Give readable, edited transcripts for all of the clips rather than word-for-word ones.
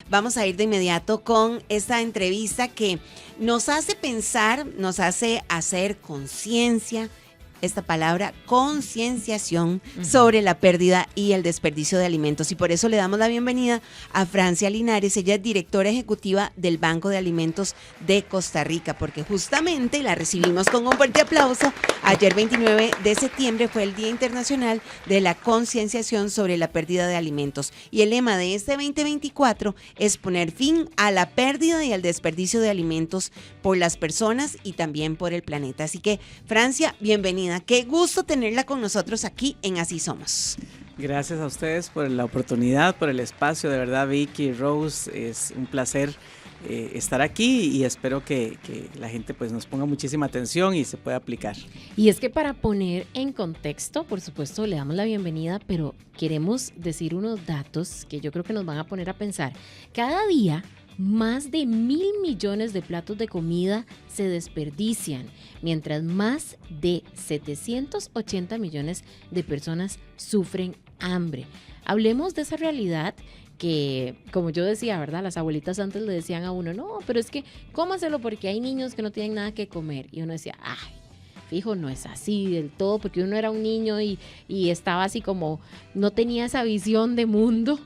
vamos a ir de inmediato con esta entrevista que nos hace pensar, nos hace hacer conciencia, esta palabra, concienciación sobre la pérdida y el desperdicio de alimentos. Y por eso le damos la bienvenida a Francia Linares. Ella es directora ejecutiva del Banco de Alimentos de Costa Rica, porque justamente la recibimos con un fuerte aplauso. Ayer, 29 de septiembre, fue el Día Internacional de la Concienciación sobre la Pérdida de Alimentos. Y el lema de este 2024 es poner fin a la pérdida y al desperdicio de alimentos por las personas y también por el planeta. Así que, Francia, bienvenida. Qué gusto tenerla con nosotros aquí en Así Somos. Gracias a ustedes por la oportunidad, por el espacio. De verdad, Vicky, Rose, es un placer estar aquí y espero que la gente pues nos ponga muchísima atención y se pueda aplicar. Y es que para poner en contexto, por supuesto, le damos la bienvenida, pero queremos decir unos datos que yo creo que nos van a poner a pensar. Cada día, más de 1.000 millones de platos de comida se desperdician, mientras más de 780 millones de personas sufren hambre. Hablemos de esa realidad que, como yo decía, ¿verdad? Las abuelitas antes le decían a uno, no, pero es que cómaselo porque hay niños que no tienen nada que comer. Y uno decía, ay, fijo, no es así del todo, porque uno era un niño y estaba así como, no tenía esa visión de mundo,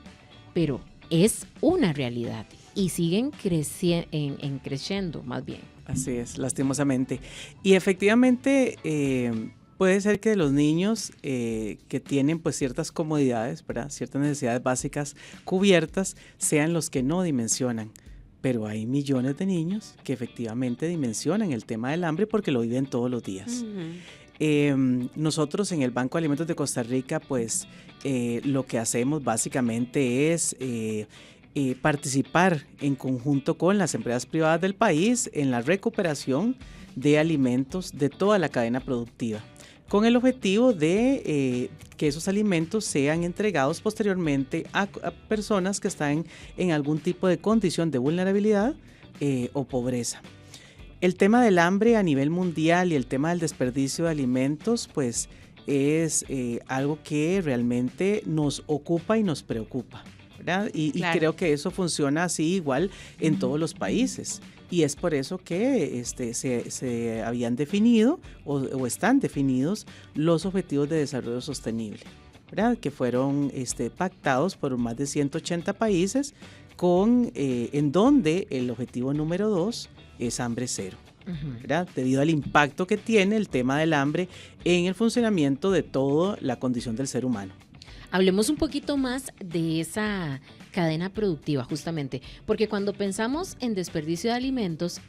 pero es una realidad. Y siguen creciendo más bien. Así es, lastimosamente. Y efectivamente puede ser que los niños que tienen pues ciertas comodidades, ¿verdad? Ciertas necesidades básicas cubiertas sean los que no dimensionan. Pero hay millones de niños que efectivamente dimensionan el tema del hambre porque lo viven todos los días. Nosotros en el Banco de Alimentos de Costa Rica pues lo que hacemos básicamente es participar en conjunto con las empresas privadas del país en la recuperación de alimentos de toda la cadena productiva, con el objetivo de que esos alimentos sean entregados posteriormente a personas que están en algún tipo de condición de vulnerabilidad o pobreza. El tema del hambre a nivel mundial y el tema del desperdicio de alimentos, pues es algo que realmente nos ocupa y nos preocupa. Y claro, creo que eso funciona así igual en todos los países y es por eso que se habían definido o están definidos los objetivos de desarrollo sostenible, ¿verdad? Que fueron pactados por más de 180 países en donde el objetivo número 2 es hambre cero. ¿Verdad? Debido al impacto que tiene el tema del hambre en el funcionamiento de toda la condición del ser humano. Hablemos un poquito más de esa cadena productiva, justamente, porque cuando pensamos en desperdicio de alimentos,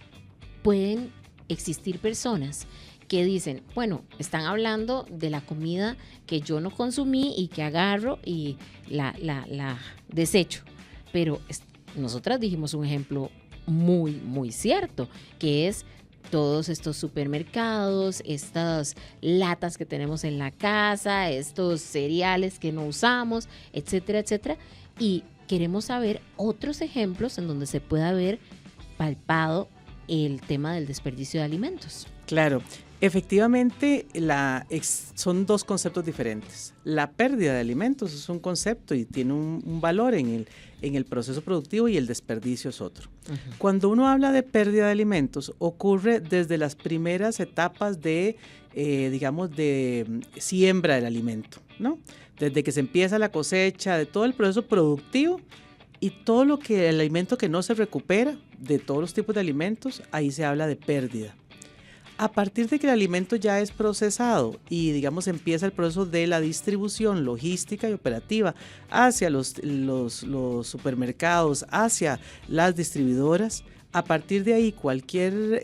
pueden existir personas que dicen, bueno, están hablando de la comida que yo no consumí y que agarro y la desecho, pero nosotras dijimos un ejemplo muy, muy cierto, que es todos estos supermercados, estas latas que tenemos en la casa, estos cereales que no usamos, etcétera, etcétera. Y queremos saber otros ejemplos en donde se pueda haber palpado el tema del desperdicio de alimentos. Claro, efectivamente son dos conceptos diferentes. La pérdida de alimentos es un concepto y tiene un valor en el proceso productivo y el desperdicio es otro. Cuando uno habla de pérdida de alimentos, ocurre desde las primeras etapas de siembra del alimento, ¿no? Desde que se empieza la cosecha, de todo el proceso productivo y todo el alimento que no se recupera, de todos los tipos de alimentos, ahí se habla de pérdida. A partir de que el alimento ya es procesado y empieza el proceso de la distribución logística y operativa hacia los supermercados, hacia las distribuidoras, a partir de ahí cualquier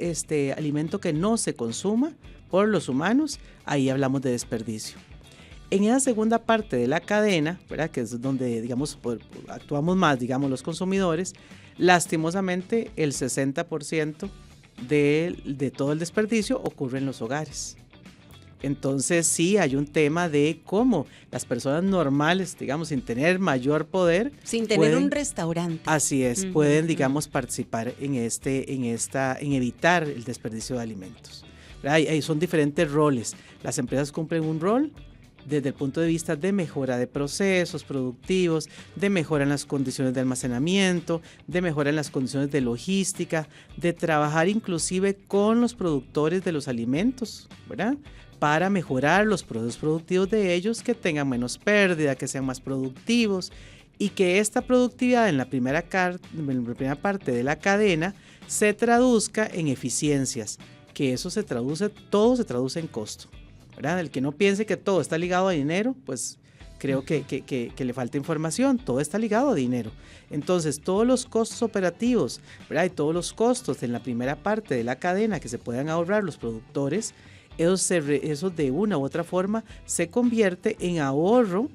alimento que no se consuma por los humanos, ahí hablamos de desperdicio. En esa segunda parte de la cadena, ¿verdad? Que es donde actuamos más, los consumidores, lastimosamente el 60% de todo el desperdicio ocurre en los hogares. Entonces sí hay un tema de cómo las personas normales, sin tener mayor poder, sin tener un restaurante. Así es, pueden participar en evitar el desperdicio de alimentos. Son diferentes roles. Las empresas cumplen un rol desde el punto de vista de mejora de procesos productivos, de mejora en las condiciones de almacenamiento, de mejora en las condiciones de logística, de trabajar inclusive con los productores de los alimentos, ¿verdad? Para mejorar los procesos productivos de ellos, que tengan menos pérdida, que sean más productivos y que esta productividad en la primera parte de la cadena se traduzca en eficiencias, que eso todo se traduce en costo, ¿verdad? El que no piense que todo está ligado a dinero, pues creo que le falta información. Todo está ligado a dinero. Entonces, todos los costos operativos, ¿verdad? Y todos los costos en la primera parte de la cadena que se puedan ahorrar los productores, eso de una u otra forma se convierte en ahorro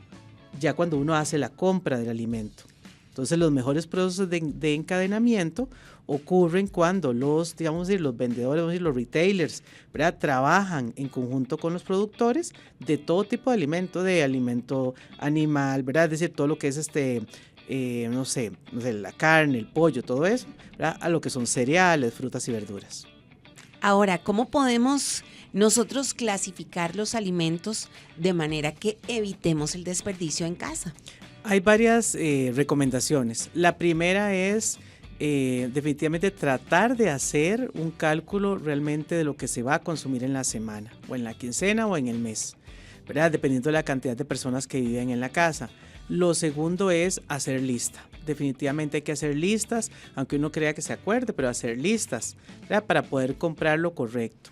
ya cuando uno hace la compra del alimento. Entonces, los mejores procesos de encadenamiento ocurren cuando los vendedores, los retailers, ¿verdad? Trabajan en conjunto con los productores de todo tipo de alimento animal, ¿verdad? Es decir, todo lo que es la carne, el pollo, todo eso, ¿verdad? A lo que son cereales, frutas y verduras. Ahora, ¿cómo podemos nosotros clasificar los alimentos de manera que evitemos el desperdicio en casa? Hay varias recomendaciones. La primera es definitivamente tratar de hacer un cálculo realmente de lo que se va a consumir en la semana, o en la quincena o en el mes, ¿verdad? Dependiendo de la cantidad de personas que viven en la casa. Lo segundo es hacer lista. Definitivamente hay que hacer listas, aunque uno crea que se acuerde, pero hacer listas, ¿verdad? Para poder comprar lo correcto.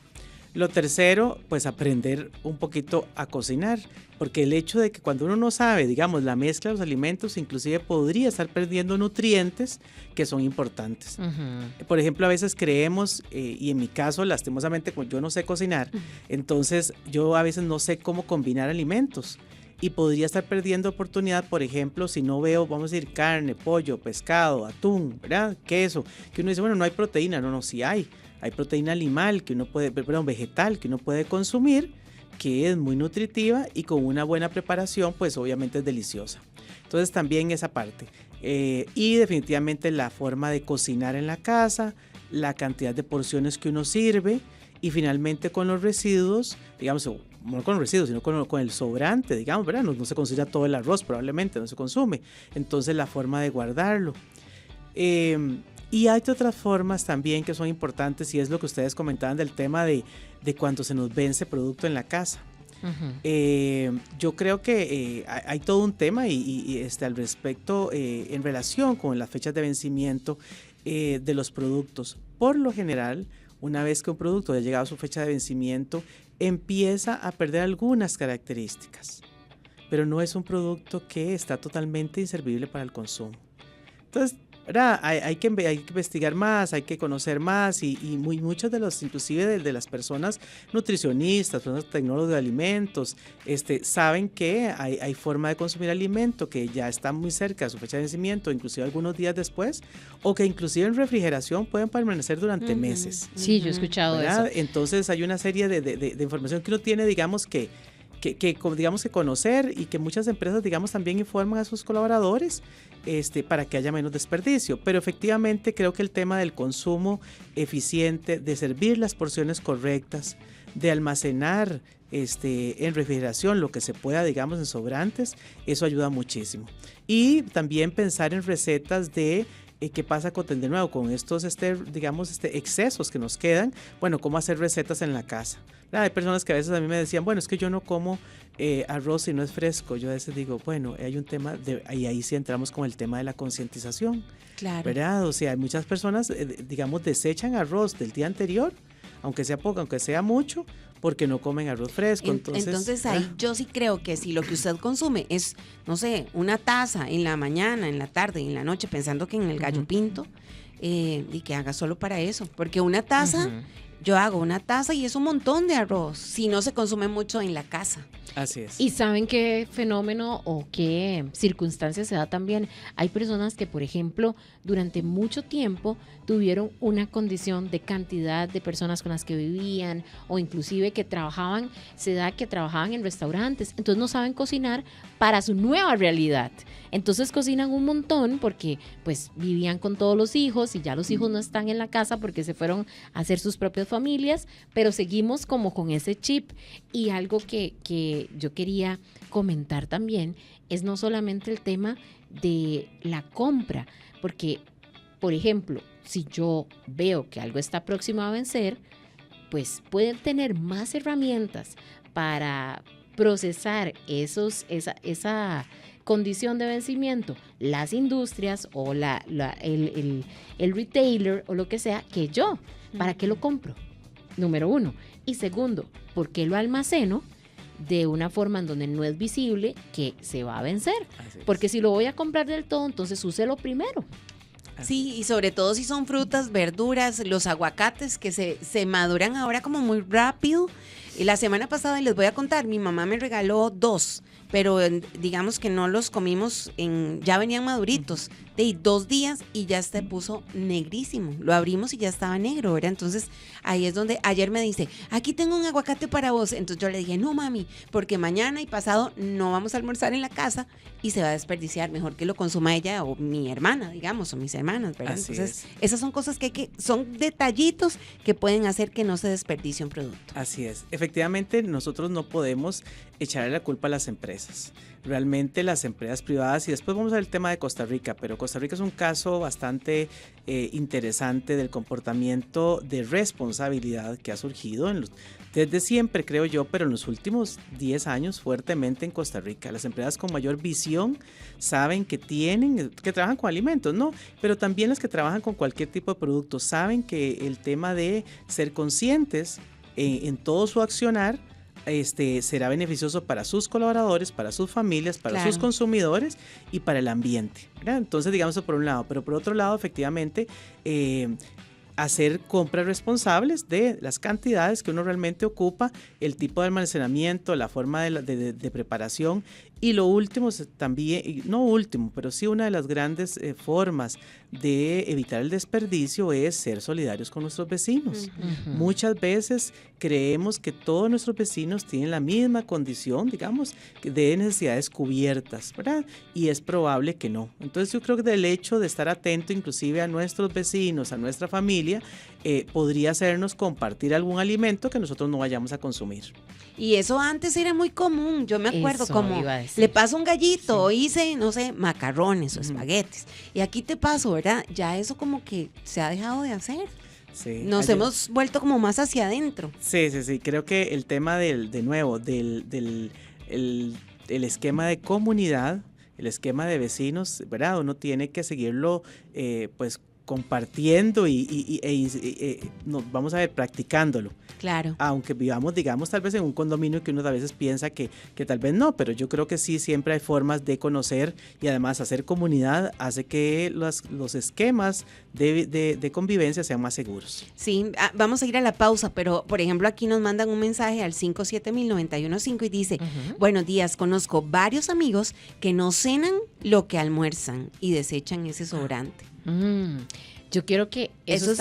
Lo tercero, pues aprender un poquito a cocinar, porque el hecho de que cuando uno no sabe, digamos, la mezcla de los alimentos, inclusive podría estar perdiendo nutrientes que son importantes. Uh-huh. Por ejemplo, a veces creemos, y en mi caso, lastimosamente, como yo no sé cocinar, entonces yo a veces no sé cómo combinar alimentos. Y podría estar perdiendo oportunidad, por ejemplo, si no veo, vamos a decir, carne, pollo, pescado, atún, ¿verdad? Queso, que uno dice, bueno, no hay proteína. No, sí hay. Hay proteína animal vegetal que uno puede consumir, que es muy nutritiva y con una buena preparación, pues obviamente es deliciosa. Entonces también esa parte. Y definitivamente la forma de cocinar en la casa, la cantidad de porciones que uno sirve y finalmente con los residuos, digamos, no con los residuos, sino con el sobrante, digamos, ¿verdad? No se considera todo el arroz, probablemente no se consume. Entonces la forma de guardarlo. Y hay otras formas también que son importantes, y es lo que ustedes comentaban del tema de cuando se nos vence producto en la casa. Uh-huh. Yo creo que hay todo un tema y al respecto en relación con las fechas de vencimiento de los productos. Por lo general, una vez que un producto ha llegado a su fecha de vencimiento, empieza a perder algunas características, pero no es un producto que está totalmente inservible para el consumo. Entonces, ¿verdad? Hay que investigar más, hay que conocer más y muchos de los, inclusive de las personas nutricionistas, personas tecnólogos de alimentos, saben que hay forma de consumir alimento que ya está muy cerca de su fecha de vencimiento, inclusive algunos días después, o que inclusive en refrigeración pueden permanecer durante meses. Sí, yo he escuchado ¿verdad? eso. Entonces hay una serie de información que uno tiene, digamos que conocer, y que muchas empresas, digamos, también informan a sus colaboradores para que haya menos desperdicio. Pero efectivamente creo que el tema del consumo eficiente, de servir las porciones correctas, de almacenar en refrigeración lo que se pueda, digamos, en sobrantes, eso ayuda muchísimo. Y también pensar en recetas de qué pasa de nuevo con estos excesos que nos quedan. Bueno, cómo hacer recetas en la casa. Hay personas que a veces a mí me decían, bueno, es que yo no como arroz si no es fresco. Yo a veces digo, bueno, hay un tema, y ahí sí entramos con el tema de la concientización. Claro. ¿Verdad? O sea, hay muchas personas, desechan arroz del día anterior, aunque sea poco, aunque sea mucho, porque no comen arroz fresco. Entonces ahí yo sí creo que si lo que usted consume es, no sé, una taza en la mañana, en la tarde y en la noche, pensando que en el gallo pinto, y que haga solo para eso, porque una taza... Yo hago una taza y es un montón de arroz, si no se consume mucho en la casa. Así es. ¿Y saben qué fenómeno o qué circunstancia se da también? Hay personas que, por ejemplo, durante mucho tiempo tuvieron una condición de cantidad de personas con las que vivían o inclusive que trabajaban, se da que trabajaban en restaurantes, entonces no saben cocinar para su nueva realidad. Entonces cocinan un montón porque pues vivían con todos los hijos y ya los hijos no están en la casa porque se fueron a hacer sus propias familias, pero seguimos como con ese chip. Y algo que yo quería comentar también es no solamente el tema de la compra, porque, por ejemplo, si yo veo que algo está próximo a vencer, pues pueden tener más herramientas para procesar esa condición de vencimiento, las industrias o el retailer o lo que sea, que yo. ¿Para qué lo compro? Número 1. Y segundo, ¿por qué lo almaceno de una forma en donde no es visible que se va a vencer? Porque si lo voy a comprar del todo, entonces úselo primero. Sí, y sobre todo si son frutas, verduras, los aguacates que se maduran ahora como muy rápido. Y la semana pasada, les voy a contar, mi mamá me regaló 2, pero digamos que no los comimos, ya venían maduritos, de 2 días y ya se puso negrísimo. Lo abrimos y ya estaba negro, ¿verdad? Entonces ahí es donde ayer me dice, aquí tengo un aguacate para vos. Entonces yo le dije, no mami, porque mañana y pasado no vamos a almorzar en la casa y se va a desperdiciar, mejor que lo consuma ella o mi hermana, digamos, o mis hermanas, ¿verdad? Así Entonces es. esas son cosas son detallitos que pueden hacer que no se desperdicie un producto. Así es. Efectivamente, nosotros no podemos echarle la culpa a las empresas. Realmente las empresas privadas, y después vamos a ver el tema de Costa Rica, pero Costa Rica es un caso bastante interesante del comportamiento de responsabilidad que ha surgido desde siempre, creo yo, pero en los últimos 10 años fuertemente en Costa Rica. Las empresas con mayor visión saben que trabajan con alimentos, ¿no? Pero también las que trabajan con cualquier tipo de producto saben que el tema de ser conscientes en todo su accionar será beneficioso para sus colaboradores, para sus familias, para sus consumidores y para el ambiente, ¿verdad? Entonces, digamos eso por un lado, pero por otro lado, efectivamente, hacer compras responsables de las cantidades que uno realmente ocupa, el tipo de almacenamiento, la forma de preparación. Y lo último también, no último, pero sí una de las grandes formas de evitar el desperdicio es ser solidarios con nuestros vecinos. Uh-huh. Muchas veces creemos que todos nuestros vecinos tienen la misma condición, digamos, de necesidades cubiertas, ¿verdad? Y es probable que no. Entonces yo creo que del hecho de estar atento inclusive a nuestros vecinos, a nuestra familia, podría hacernos compartir algún alimento que nosotros no vayamos a consumir. Y eso antes era muy común, yo me acuerdo, como le paso un gallito, o hice, no sé, macarrones o espaguetis, y aquí te paso, ¿verdad? Ya eso como que se ha dejado de hacer. Sí, nos hemos vuelto como más hacia adentro. Sí, creo que el tema del esquema de comunidad, el esquema de vecinos, ¿verdad? Uno tiene que seguirlo, pues, compartiendo y vamos a ver, practicándolo. Claro. Aunque vivamos, digamos, tal vez en un condominio que uno a veces piensa que tal vez no, pero yo creo que sí, siempre hay formas de conocer y además hacer comunidad hace que los esquemas de convivencia sean más seguros. Sí, vamos a ir a la pausa, pero por ejemplo aquí nos mandan un mensaje al 5700915 y dice, uh-huh. Buenos días, conozco varios amigos que no cenan lo que almuerzan y desechan ese sobrante. Yo quiero que eso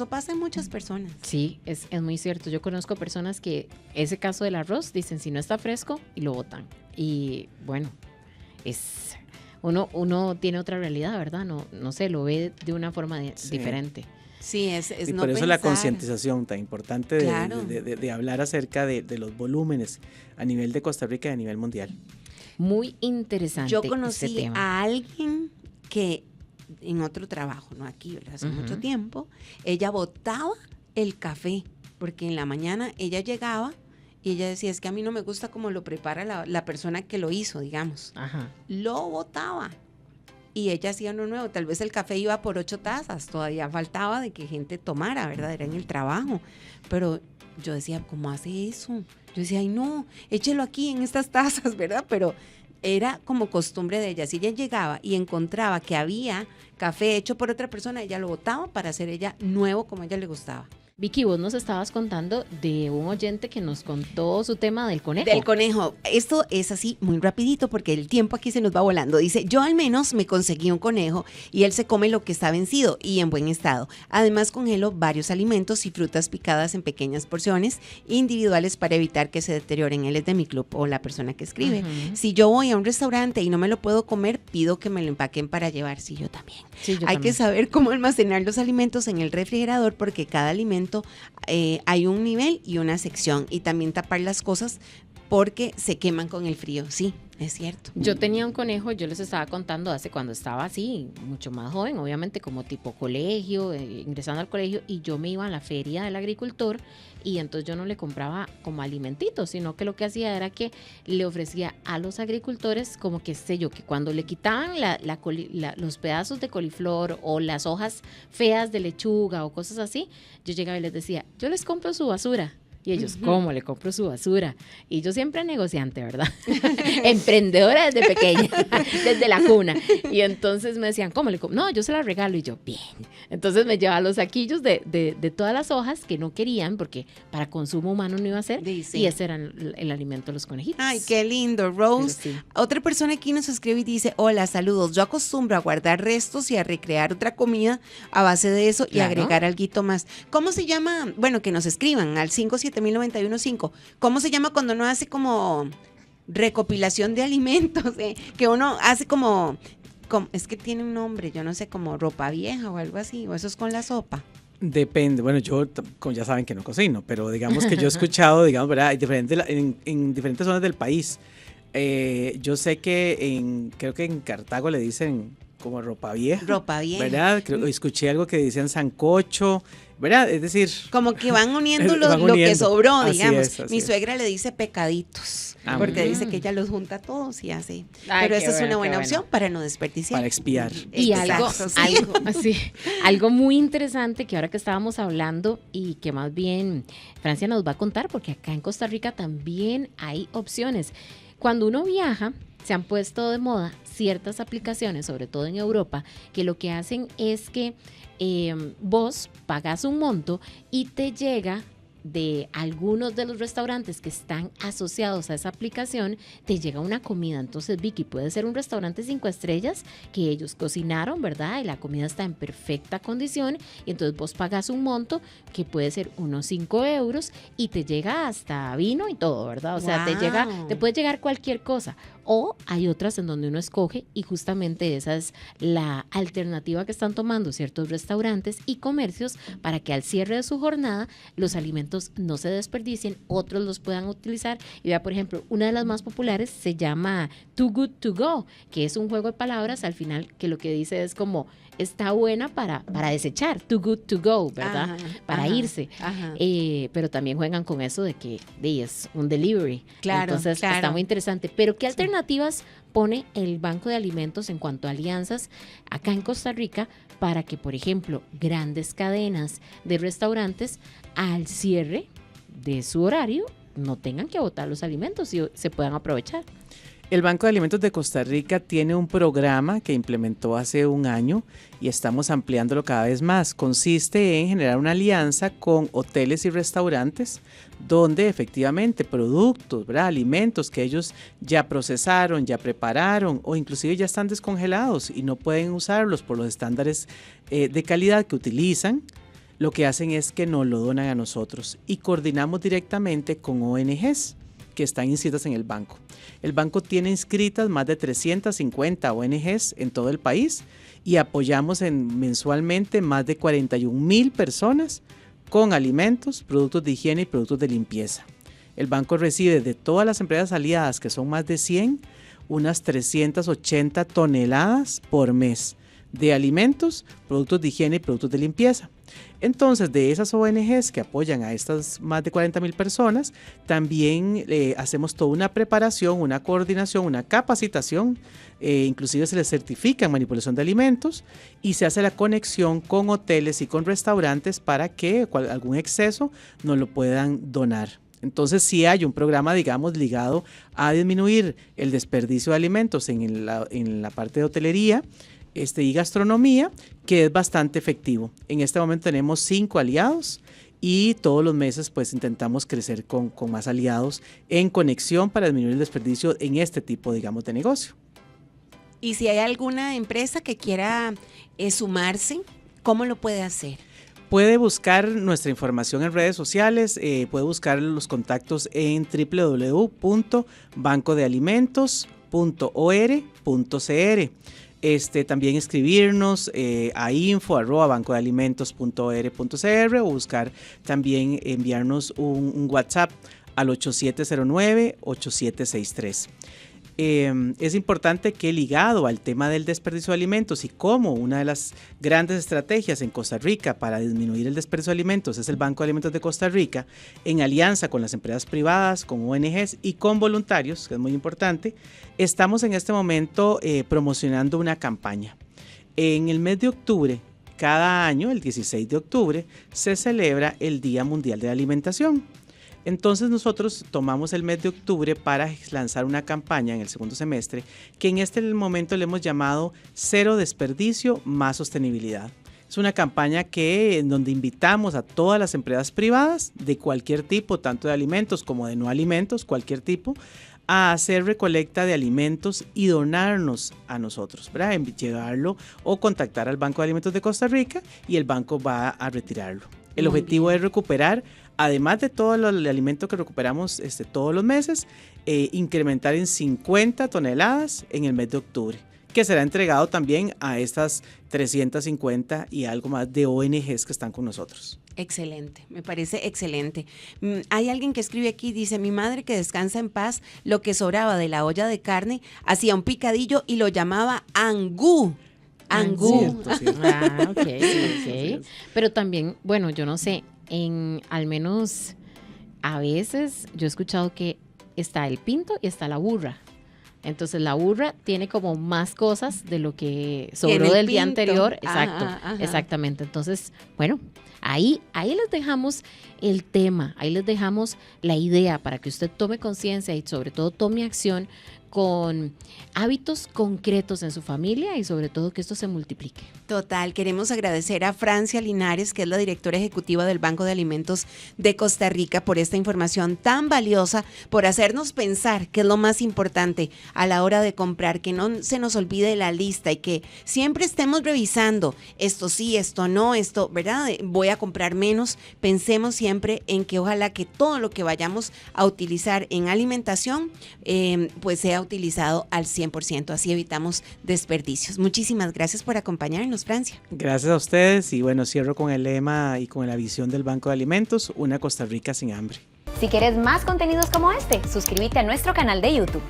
pasa en muchas personas. Sí, es muy cierto. Yo conozco personas que ese caso del arroz dicen si no está fresco y lo botan. Y bueno, uno tiene otra realidad, ¿verdad? No sé, lo ve de una forma diferente. Sí, es y no por eso pensar. La concientización tan importante claro. de hablar acerca de los volúmenes a nivel de Costa Rica y a nivel mundial. Muy interesante. Yo conocí este tema. a alguien que en otro trabajo, no aquí, ¿verdad? Hace mucho tiempo, ella botaba el café, porque en la mañana ella llegaba y ella decía, es que a mí no me gusta como lo prepara la persona que lo hizo, digamos. Ajá. Lo botaba y ella hacía uno nuevo, tal vez el café iba por 8 tazas, todavía faltaba de que gente tomara, ¿verdad? Era en el trabajo, pero yo decía, ¿cómo hace eso? Yo decía, ay no, échelo aquí en estas tazas, ¿verdad? Pero era como costumbre de ella. Si ella llegaba y encontraba que había café hecho por otra persona, ella lo botaba para hacer ella nuevo como a ella le gustaba. Vicky, vos nos estabas contando de un oyente que nos contó su tema del conejo. Del conejo. Esto es así muy rapidito porque el tiempo aquí se nos va volando. Dice, yo al menos me conseguí un conejo y él se come lo que está vencido y en buen estado. Además congelo varios alimentos y frutas picadas en pequeñas porciones individuales para evitar que se deterioren. Él es de mi club o la persona que escribe. Si yo voy a un restaurante y no me lo puedo comer, pido que me lo empaquen para llevar. Sí, yo también. Sí, yo Hay también. que saber cómo almacenar los alimentos en el refrigerador porque cada alimento hay un nivel y una sección y también tapar las cosas porque se queman con el frío, sí, es cierto. Yo tenía un conejo, yo les estaba contando hace cuando estaba así, mucho más joven, obviamente como tipo colegio, ingresando al colegio, y yo me iba a la feria del agricultor y entonces yo no le compraba como alimentitos, sino que lo que hacía era que le ofrecía a los agricultores como que sé yo, que cuando le quitaban los pedazos de coliflor o las hojas feas de lechuga o cosas así, yo llegaba y les decía, yo les compro su basura. Y ellos, ¿cómo le compro su basura? Y yo siempre negociante, ¿verdad? Emprendedora desde pequeña, desde la cuna. Y entonces me decían, ¿cómo le compro? No, yo se la regalo. Y yo, bien. Entonces me llevaba los saquillos de todas las hojas que no querían, porque para consumo humano no iba a ser. Sí. Y ese era el alimento de los conejitos. Ay, qué lindo, Rose. Pero sí. Otra persona aquí nos escribe y dice, hola, saludos. Yo acostumbro a guardar restos y a recrear otra comida a base de eso y Claro. agregar alguito más. ¿Cómo se llama? Bueno, que nos escriban al 5709115. ¿Cómo se llama cuando uno hace como recopilación de alimentos? Que uno hace como, es que tiene un nombre, yo no sé, como ropa vieja o algo así, o eso es con la sopa. Depende, bueno, yo, como ya saben que no cocino, pero digamos que yo he escuchado, digamos, ¿verdad? En diferentes zonas del país. Yo sé que creo que en Cartago le dicen como ropa vieja. Ropa vieja. ¿Verdad? Escuché algo que decían sancocho, ¿verdad? Es decir, Como que van uniendo lo Van que uniendo. sobró, Así digamos. es, así Mi es. suegra le dice pecaditos, porque dice que ella los junta todos y así. Ay, Pero qué esa es bueno, una buena qué opción para no desperdiciar. para expiar. Y Exacto, sí. algo muy interesante que ahora que estábamos hablando y que más bien Francia nos va a contar, porque acá en Costa Rica también hay opciones. Cuando uno viaja, se han puesto de moda ciertas aplicaciones, sobre todo en Europa, que lo que hacen es que vos pagas un monto y te llega de algunos de los restaurantes que están asociados a esa aplicación, te llega una comida. Entonces, Vicky, puede ser un restaurante 5 estrellas que ellos cocinaron, ¿verdad? Y la comida está en perfecta condición y entonces vos pagas un monto que puede ser unos 5 euros y te llega hasta vino y todo, ¿verdad? O sea, Wow. te puede llegar cualquier cosa. O hay otras en donde uno escoge y justamente esa es la alternativa que están tomando ciertos restaurantes y comercios para que al cierre de su jornada los alimentos no se desperdicien, otros los puedan utilizar. Y vea, por ejemplo, una de las más populares se llama Too Good To Go, que es un juego de palabras al final que lo que dice es como está buena para desechar, Too Good To Go, ¿verdad? Ajá, para ajá, irse. ajá. Pero también juegan con eso de que es un delivery. Claro, Entonces claro. está muy interesante. Pero ¿qué alternativas pone el Banco de Alimentos en cuanto a alianzas acá en Costa Rica para que, por ejemplo, grandes cadenas de restaurantes al cierre de su horario no tengan que botar los alimentos y se puedan aprovechar? El Banco de Alimentos de Costa Rica tiene un programa que implementó hace un año y estamos ampliándolo cada vez más. Consiste en generar una alianza con hoteles y restaurantes donde efectivamente productos, ¿verdad? Alimentos que ellos ya procesaron, ya prepararon o inclusive ya están descongelados y no pueden usarlos por los estándares de calidad que utilizan, lo que hacen es que nos lo donan a nosotros y coordinamos directamente con ONGs que están inscritas en el banco. El banco tiene inscritas más de 350 ONGs en todo el país y apoyamos mensualmente más de 41,000 personas con alimentos, productos de higiene y productos de limpieza. El banco recibe de todas las empresas aliadas, que son más de 100, unas 380 toneladas por mes de alimentos, productos de higiene y productos de limpieza. Entonces, de esas ONGs que apoyan a estas más de 40,000 personas, también hacemos toda una preparación, una coordinación, una capacitación, inclusive se les certifica en manipulación de alimentos y se hace la conexión con hoteles y con restaurantes para que algún exceso nos lo puedan donar. Entonces sí hay un programa, digamos, ligado a disminuir el desperdicio de alimentos en la parte de hotelería y gastronomía, que es bastante efectivo. En este momento tenemos 5 aliados y todos los meses pues intentamos crecer con más aliados en conexión para disminuir el desperdicio en este tipo, digamos, de negocio. Y si hay alguna empresa que quiera sumarse, ¿cómo lo puede hacer? Puede buscar nuestra información en redes sociales, puede buscar los contactos en www.bancodealimentos.or.cr. También escribirnos a info@bancodealimentos.or.cr o buscar también enviarnos un WhatsApp al 8709-8763. Es importante que ligado al tema del desperdicio de alimentos y como una de las grandes estrategias en Costa Rica para disminuir el desperdicio de alimentos es el Banco de Alimentos de Costa Rica, en alianza con las empresas privadas, con ONGs y con voluntarios, que es muy importante, estamos en este momento promocionando una campaña. En el mes de octubre, cada año, el 16 de octubre, se celebra el Día Mundial de la Alimentación. Entonces nosotros tomamos el mes de octubre para lanzar una campaña en el segundo semestre que en este momento le hemos llamado Cero Desperdicio, Más Sostenibilidad. Es una campaña en donde invitamos a todas las empresas privadas de cualquier tipo, tanto de alimentos como de no alimentos, cualquier tipo, a hacer recolecta de alimentos y donarnos a nosotros, ¿verdad? Llevarlo o contactar al Banco de Alimentos de Costa Rica y el banco va a retirarlo. El objetivo es recuperar, además de todo el alimento que recuperamos todos los meses, incrementar en 50 toneladas en el mes de octubre, que será entregado también a estas 350 y algo más de ONGs que están con nosotros. Excelente, me parece excelente. Hay alguien que escribe aquí, dice, mi madre que descansa en paz, lo que sobraba de la olla de carne, hacía un picadillo y lo llamaba angú. Angú. Cierto. Ok. Pero también, bueno, yo no sé, al menos a veces yo he escuchado que está el pinto y está la burra. Entonces la burra tiene como más cosas de lo que sobró del día anterior. Exacto, ajá. Exactamente. Entonces, bueno, ahí les dejamos el tema, ahí les dejamos la idea para que usted tome conciencia y sobre todo tome acción con hábitos concretos en su familia y sobre todo que esto se multiplique. Total, queremos agradecer a Francia Linares, que es la directora ejecutiva del Banco de Alimentos de Costa Rica, por esta información tan valiosa, por hacernos pensar que es lo más importante a la hora de comprar, que no se nos olvide la lista y que siempre estemos revisando esto sí, esto no, esto, ¿verdad? Voy a comprar menos. Pensemos siempre en que ojalá que todo lo que vayamos a utilizar en alimentación, pues sea utilizado al 100%, así evitamos desperdicios. Muchísimas gracias por acompañarnos, Francia. Gracias a ustedes y bueno, cierro con el lema y con la visión del Banco de Alimentos, una Costa Rica sin hambre. Si quieres más contenidos como este, suscríbete a nuestro canal de YouTube.